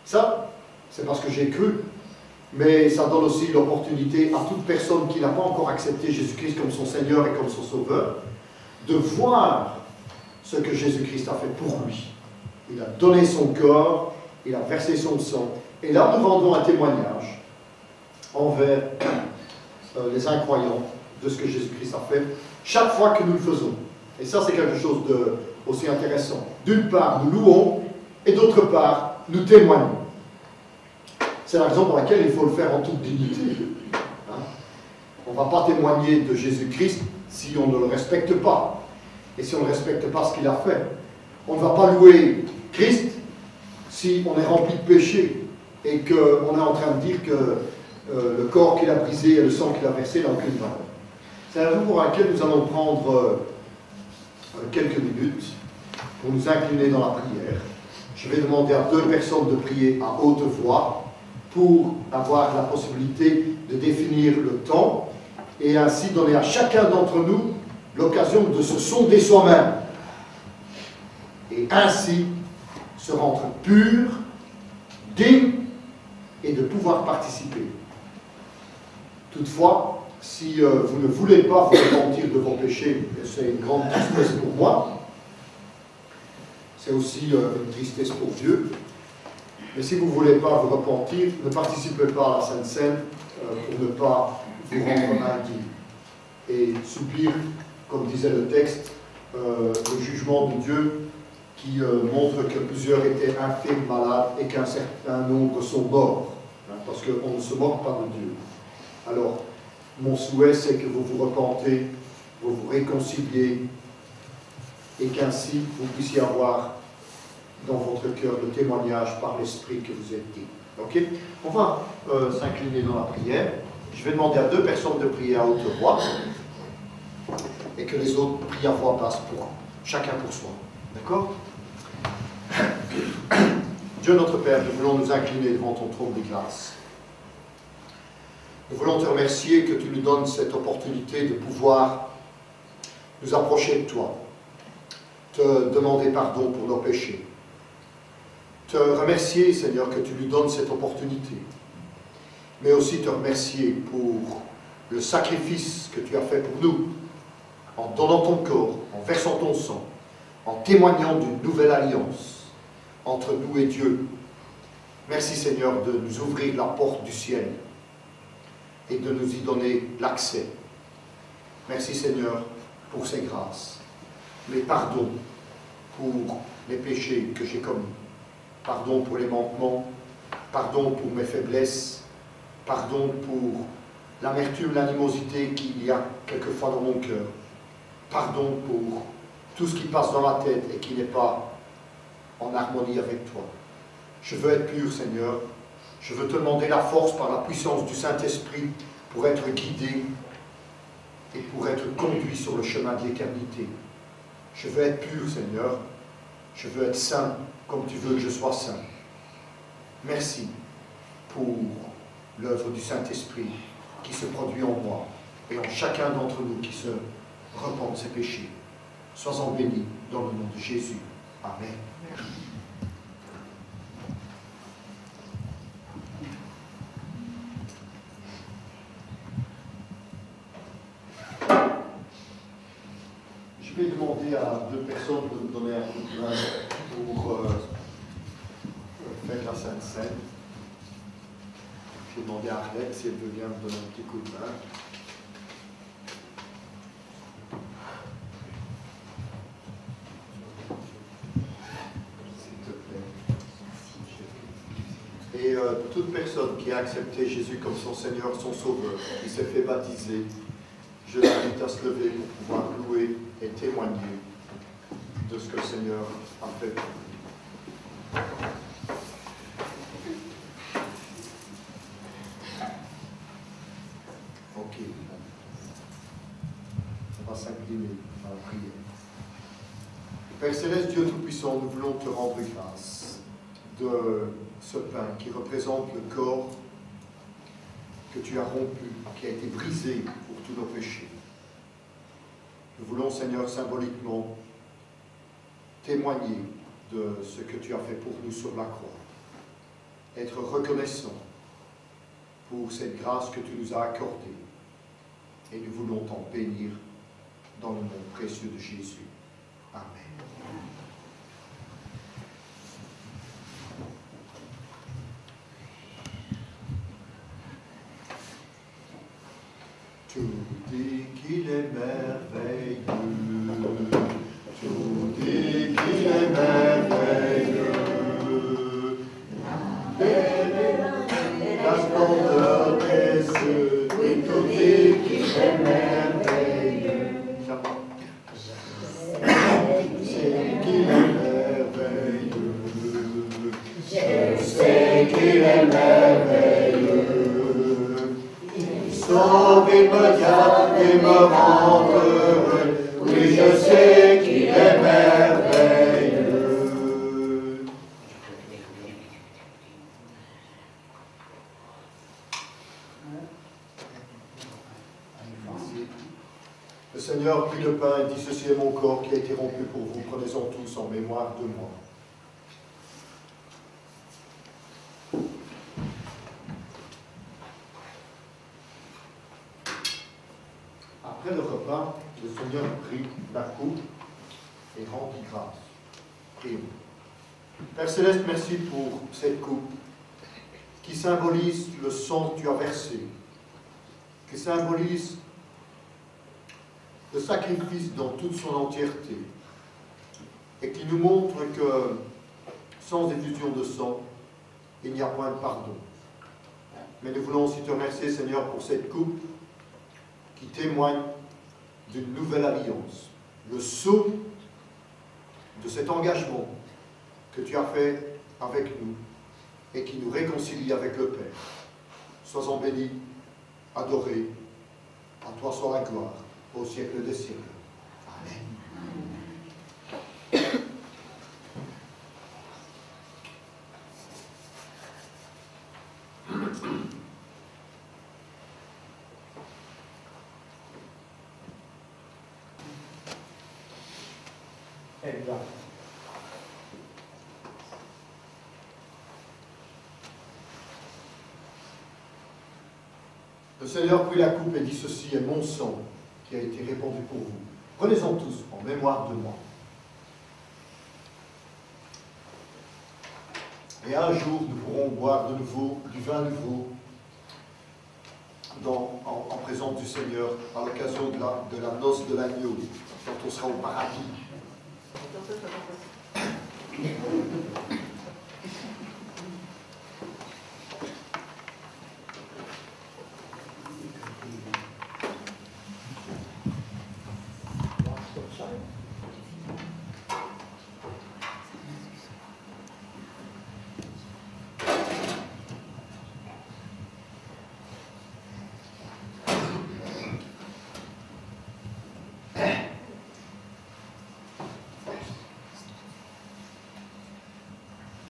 Ça, c'est parce que j'ai cru. Mais ça donne aussi l'opportunité à toute personne qui n'a pas encore accepté Jésus-Christ comme son Seigneur et comme son Sauveur, de voir ce que Jésus-Christ a fait pour lui. Il a donné son corps, il a versé son sang, et là nous rendons un témoignage envers les incroyants de ce que Jésus-Christ a fait, chaque fois que nous le faisons. Et ça, c'est quelque chose de aussi intéressant. D'une part, nous louons, et d'autre part, nous témoignons. C'est la raison pour laquelle il faut le faire en toute dignité. Hein? On ne va pas témoigner de Jésus-Christ si on ne le respecte pas. Et si on ne respecte pas ce qu'il a fait. On ne va pas louer Christ si on est rempli de péché et qu'on est en train de dire que le corps qu'il a brisé et le sang qu'il a versé n'a aucune valeur. C'est la raison pour laquelle nous allons prendre quelques minutes pour nous incliner dans la prière. Je vais demander à 2 personnes de prier à haute voix pour avoir la possibilité de définir le temps et ainsi donner à chacun d'entre nous l'occasion de se sonder soi-même et ainsi se rendre pur, digne et de pouvoir participer. Toutefois, si vous ne voulez pas vous repentir de vos péchés, c'est une grande tristesse pour moi, c'est aussi une tristesse pour Dieu. Mais si vous ne voulez pas vous repentir, ne participez pas à la Sainte Seine pour ne pas vous rendre indigne. Et subir, comme disait le texte, le jugement de Dieu qui montre que plusieurs étaient infirmes, malades et qu'un certain nombre sont morts. Hein, parce qu'on ne se moque pas de Dieu. Alors, mon souhait, c'est que vous vous repentez, vous vous réconciliez et qu'ainsi vous puissiez avoir dans votre cœur le témoignage par l'Esprit que vous êtes dit. Ok? On va s'incliner dans la prière. Je vais demander à 2 personnes de prier à haute voix et que les autres prient à voix basse pour chacun pour soi. D'accord? Dieu notre Père, nous voulons nous incliner devant ton trône de grâce. Nous voulons te remercier que tu nous donnes cette opportunité de pouvoir nous approcher de toi, te demander pardon pour nos péchés. Te remercier, Seigneur, que tu nous donnes cette opportunité, mais aussi te remercier pour le sacrifice que tu as fait pour nous, en donnant ton corps, en versant ton sang, en témoignant d'une nouvelle alliance entre nous et Dieu. Merci, Seigneur, de nous ouvrir la porte du ciel et de nous y donner l'accès. Merci, Seigneur, pour ces grâces. Mais pardon pour les péchés que j'ai commis. Pardon pour les manquements, pardon pour mes faiblesses, pardon pour l'amertume, l'animosité qu'il y a quelquefois dans mon cœur. Pardon pour tout ce qui passe dans ma tête et qui n'est pas en harmonie avec toi. Je veux être pur, Seigneur. Je veux te demander la force par la puissance du Saint-Esprit pour être guidé et pour être conduit sur le chemin de l'éternité. Je veux être pur, Seigneur. Je veux être saint comme tu veux que je sois saint. Merci pour l'œuvre du Saint-Esprit qui se produit en moi et en chacun d'entre nous qui se repent de ses péchés. Sois-en béni dans le nom de Jésus. Amen. Je vais demander à 2 personnes de me donner un coup de main pour faire la Sainte Seine. Je vais demander à Arlette si elle veut bien me donner un petit coup de main. S'il te plaît. Et toute personne qui a accepté Jésus comme son Seigneur, son Sauveur, qui s'est fait baptiser, je l'invite à se lever pour pouvoir louer et témoigner de ce que le Seigneur a fait pour nous. Ok. On va s'incliner dans la prière. Père Céleste, Dieu Tout-Puissant, nous voulons te rendre grâce de ce pain qui représente le corps que tu as rompu, qui a été brisé pour tous nos péchés. Nous voulons, Seigneur, symboliquement témoigner de ce que tu as fait pour nous sur la croix. être reconnaissants pour cette grâce que tu nous as accordée. Et nous voulons t'en bénir dans le nom précieux de Jésus. Amen. Tout dit qu'il est merveilleux, tout dit qu'il est merveilleux, la splendeur des cieux, oui, tout dit qu'il est merveilleux, c'est qu'il est merveilleux, je sais qu'il est merveilleux. Sauve et me garde et me rend heureux. Oui, je sais qu'il est merveilleux. Le Seigneur prit le pain et dit, ceci est mon corps qui a été rompu pour vous. Prenez-en tous en mémoire de moi. Après le repas, le Seigneur prit la coupe et rendit grâce. Et Père Céleste, merci pour cette coupe qui symbolise le sang que tu as versé, qui symbolise le sacrifice dans toute son entièreté et qui nous montre que sans effusion de sang, il n'y a point de pardon. Mais nous voulons aussi te remercier, Seigneur, pour cette coupe qui témoigne d'une nouvelle alliance, le sceau de cet engagement que tu as fait avec nous et qui nous réconcilie avec le Père. Sois-en béni, adoré, à toi soit la gloire, au siècle des siècles. Amen. Exact. Le Seigneur prit la coupe et dit, ceci est mon sang qui a été répandu pour vous. Prenez-en tous en mémoire de moi. Et un jour, nous pourrons boire de nouveau du vin nouveau en présence du Seigneur à l'occasion de la noce de l'agneau, quand on sera au paradis.